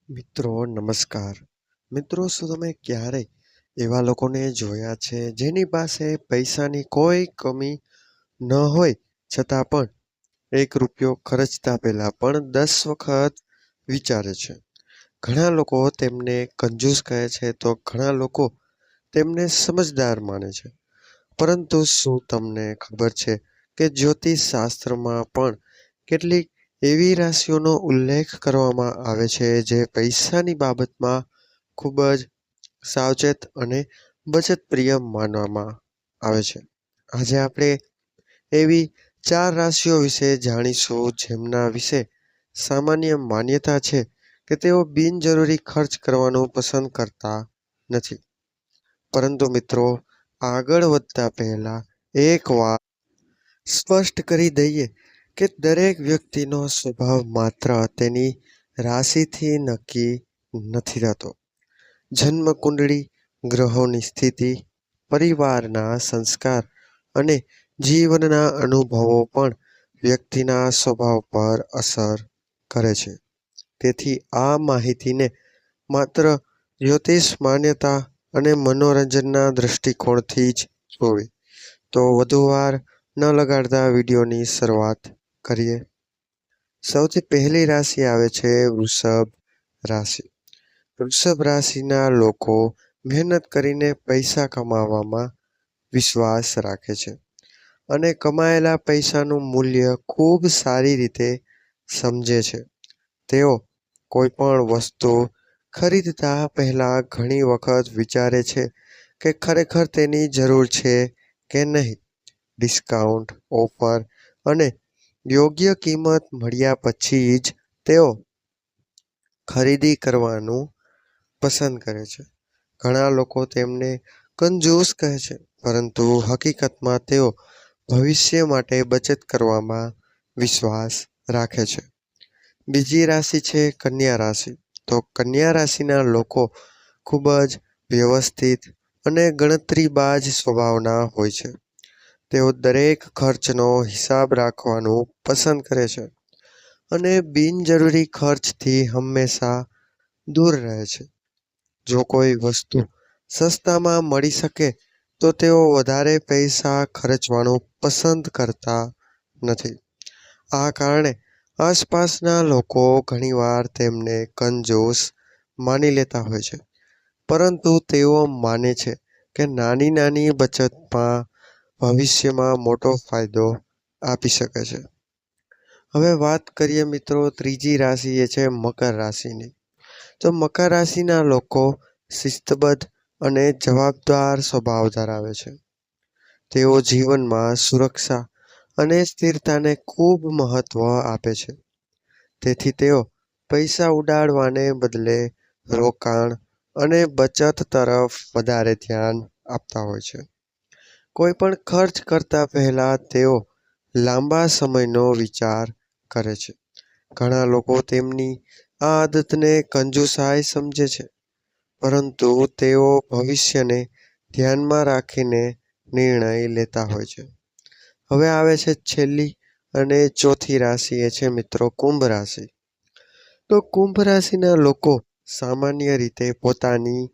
મિત્રો નમસ્કાર. મિત્રો, શું તમે ક્યારેય એવા લોકોને જોયા છે જેની પાસે પૈસાની કોઈ કમી ન હોય છતાં પણ ₹1 ખર્ચતા પહેલા પણ 10 વખત વિચારે છે? ઘણા લોકો તેમને કંજૂસ કહે છે તો ઘણા લોકો તેમને સમજદાર માને છે. પરંતુ શું તમને ખબર છે કે જ્યોતિષશાસ્ત્રમાં પણ કેટલીક એવી રાશિઓનો ઉલ્લેખ કરવામાં આવે છે જે પૈસાની બાબતમાં ખૂબ જ સાવચેત અને બચતપ્રિય માનવામાં આવે છે? આજે આપણે એવી 4 રાશિઓ વિશે જાણીશું જેમના વિશે સામાન્ય માન્યતા છે કે તેઓ બિનજરૂરી ખર્ચ કરવાનું પસંદ કરતા નથી. પરંતુ મિત્રો, આગળ વધતા પહેલા એક વાત સ્પષ્ટ કરી દઈએ કે દરેક વ્યક્તિનો સ્વભાવ માત્ર તેની રાશિથી નક્કી નથી થતો. જન્મકુંડળી, ગ્રહોની સ્થિતિ, પરિવારના સંસ્કાર અને જીવનના અનુભવો પણ વ્યક્તિના સ્વભાવ પર અસર કરે છે. તેથી આ માહિતીને માત્ર જ્યોતિષ માન્યતા અને મનોરંજનના દૃષ્ટિકોણથી જ જોવી. તો વધુ વાર ન લગાડતા વિડીયોની શરૂઆત કરીએ. સૌથી પહેલી રાશિ આવે છે વૃષભ રાશિ. વૃષભ રાશિના લોકો મહેનત કરીને પૈસા કમાવામાં વિશ્વાસ રાખે છે અને કમાયેલા પૈસાનું મૂલ્ય ખૂબ સારી રીતે સમજે છે. તેઓ કોઈ પણ વસ્તુ ખરીદતા પહેલા ઘણી વખત વિચારે છે કે ખરેખર તેની જરૂર છે કે નહીં. ડિસ્કાઉન્ટ, ઓફર અને યોગ્ય કિંમત મળ્યા પછી જ તેઓ ખરીદી કરવાનું પસંદ કરે છે. ઘણા લોકો તેમને કંજૂસ કહે છે, પરંતુ હકીકતમાં તેઓ ભવિષ્ય માટે બચત કરવામાં વિશ્વાસ રાખે છે. બીજી રાશિ છે કન્યા રાશિ. તો કન્યા રાશિના લોકો ખૂબ જ વ્યવસ્થિત અને ગણતરીબાજ સ્વભાવના હોય છે. તેઓ દરેક ખર્ચનો હિસાબ રાખવાનું પસંદ કરે છે અને બિનજરૂરી ખર્ચથી હંમેશા દૂર રહે છે. જો કોઈ વસ્તુ સસ્તામાં મળી શકે તો તેઓ વધારે પૈસા ખર્ચવાનું પસંદ કરતા નથી. આ કારણે આસપાસના લોકો ઘણીવાર તેમને કંજૂસ માની લેતા હોય છે, પરંતુ તેઓ માને છે કે નાની નાની બચતમાં ભવિષ્યમાં મોટો ફાયદો આપી શકે છે. હવે વાત કરીએ મિત્રો ત્રીજી રાશિ એ છે મકર રાશિની. તો મકર રાશિના લોકો શિસ્તબદ્ધ અને જવાબદાર સ્વભાવ ધરાવે છે. તેઓ જીવનમાં સુરક્ષા અને સ્થિરતાને ખૂબ મહત્વ આપે છે. તેથી તેઓ પૈસા ઉડાડવાને બદલે રોકાણ અને બચત તરફ વધારે ધ્યાન આપતા હોય છે. કોઈ પણ ખર્ચ કરતા પહેલા તેઓ લાંબા સમયનો વિચાર કરે છે. ઘણા લોકો તેમની આ આદતને કંજૂસાઈ સમજે છે, પરંતુ તેઓ ભવિષ્યને ધ્યાનમાં રાખીને નિર્ણય લેતા હોય છે. હવે આવે છે છેલ્લી અને ચોથી રાશિ એ છે મિત્રો કુંભ રાશિ. તો કુંભ રાશિના લોકો સામાન્ય રીતે પોતાની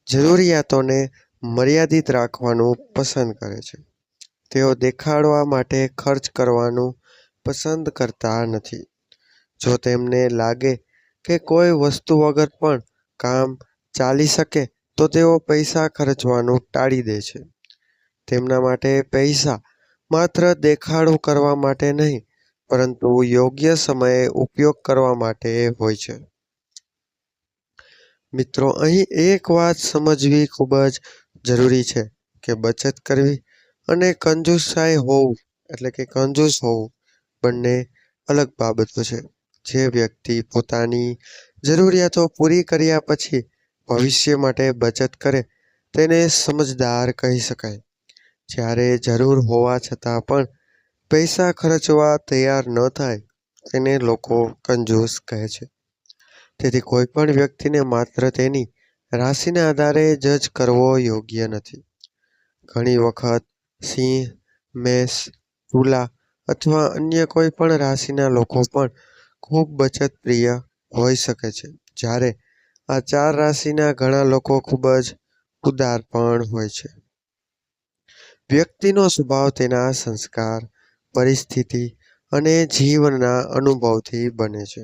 જરૂરિયાતોને મર્યાદિત રાખવાનું પસંદ કરે છે. તેઓ દેખાડવા માટે ખર્ચ કરવાનું પસંદ કરતા નથી. જો તેમને લાગે કે કોઈ વસ્તુ વગર પણ કામ ચાલી શકે તો તેઓ પૈસા ખર્ચવાનું ટાળી દે છે. તેમના માટે પૈસા માત્ર દેખાડો કરવા માટે નહીં, પરંતુ યોગ્ય સમયે ઉપયોગ કરવા માટે હોય છે. મિત્રો, અહીં એક વાત સમજવી ખૂબ જ જરૂરી છે કે બચત કરવી અને કંજૂસ હોવું બંને અલગ બાબતો છે. જે વ્યક્તિ પોતાની જરૂરિયાતો પૂરી કર્યા પછી ભવિષ્ય માટે બચત કરે તેને સમજદાર કહી શકાય. જ્યારે જરૂર હોવા છતાં પણ પૈસા ખર્ચવા તૈયાર ન થાય તેને લોકો કંજૂસ કહે છે. તેથી કોઈ પણ વ્યક્તિને માત્ર તેની રાશિના આધારે જજ કરવો યોગ્ય નથી. ઘણી વખત સિંહ, મેષ, તુલા અથવા અન્ય કોઈ પણ રાશિના લોકો પણ ખૂબ બચતપ્રિય હોઈ શકે છે. જ્યારે આ 4 રાશિના ઘણા લોકો ખૂબ જ ઉદાર પણ હોય છે. વ્યક્તિનો સ્વભાવ તેના સંસ્કાર, પરિસ્થિતિ અને જીવનના અનુભવથી બને છે.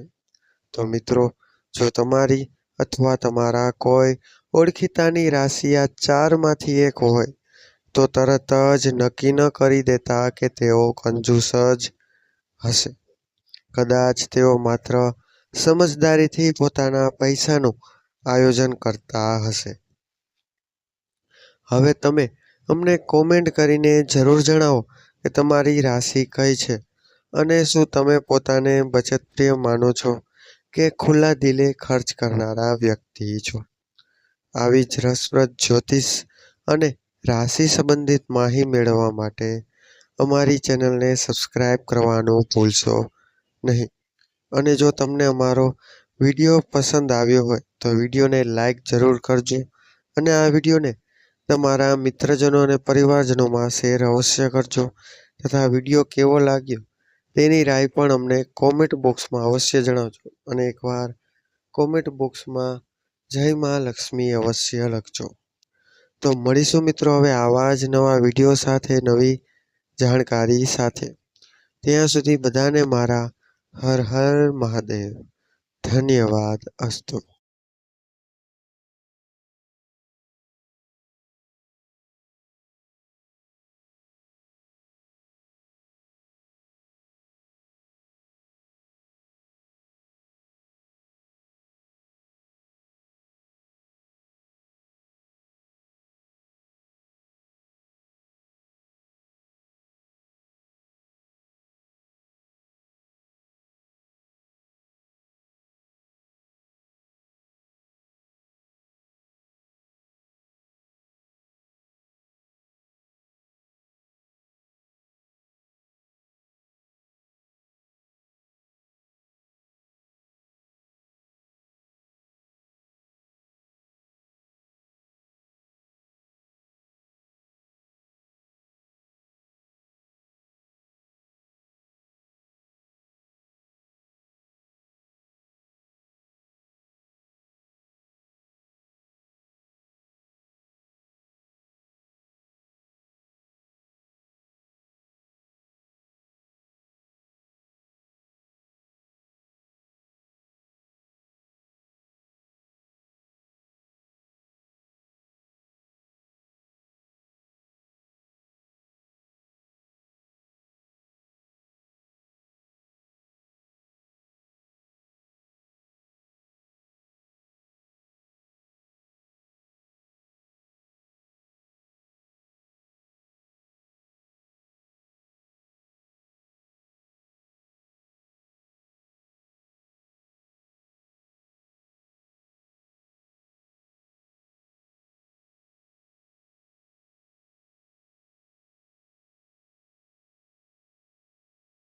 તો મિત્રો, જો તમારી અથવા તમારા કોઈ ઓળખીતાની રાશિ આ 4માંથી એક હોય તો તરત જ નક્કી ન કરી દેતા કે તેઓ કંજૂસ જ હશે. કદાચ તેઓ માત્ર સમજદારીથી પોતાના પૈસાનું આયોજન કરતા હશે. હવે તમે અમને કોમેન્ટ કરીને જરૂર જણાવો કે તમારી રાશિ કઈ છે અને શું તમે પોતાને બચતપ્રિય માનો છો કે ખુલ્લા દિલે ખર્ચ કરનારા વ્યક્તિ છો. આવી જ રસપ્રદ જ્યોતિષ અને રાશિ સંબંધિત માહિતી મેળવવા માટે અમારી ચેનલને સબસ્ક્રાઇબ કરવાનું ભૂલશો નહીં. અને જો તમને અમારો વિડીયો પસંદ આવ્યો હોય તો વિડીયોને લાઈક જરૂર કરજો અને આ વિડીયોને તમારા મિત્રજનો અને પરિવારજનોમાં શેર અવશ્ય કરજો તથા વિડીયો કેવો લાગ્યો તેની રાય પણ અમને કોમેન્ટ બોક્સમાં અવશ્ય જણાવજો અને એકવાર કોમેન્ટ બોક્સમાં જય મહાલક્ષ્મી અવશ્ય લખજો. તો મળીશું મિત્રો હવે આવા જ નવા વિડીયો સાથે, નવી જાણકારી સાથે. ત્યાં સુધી બધાને મારા હર હર મહાદેવ. ધન્યવાદ અસ્તુ.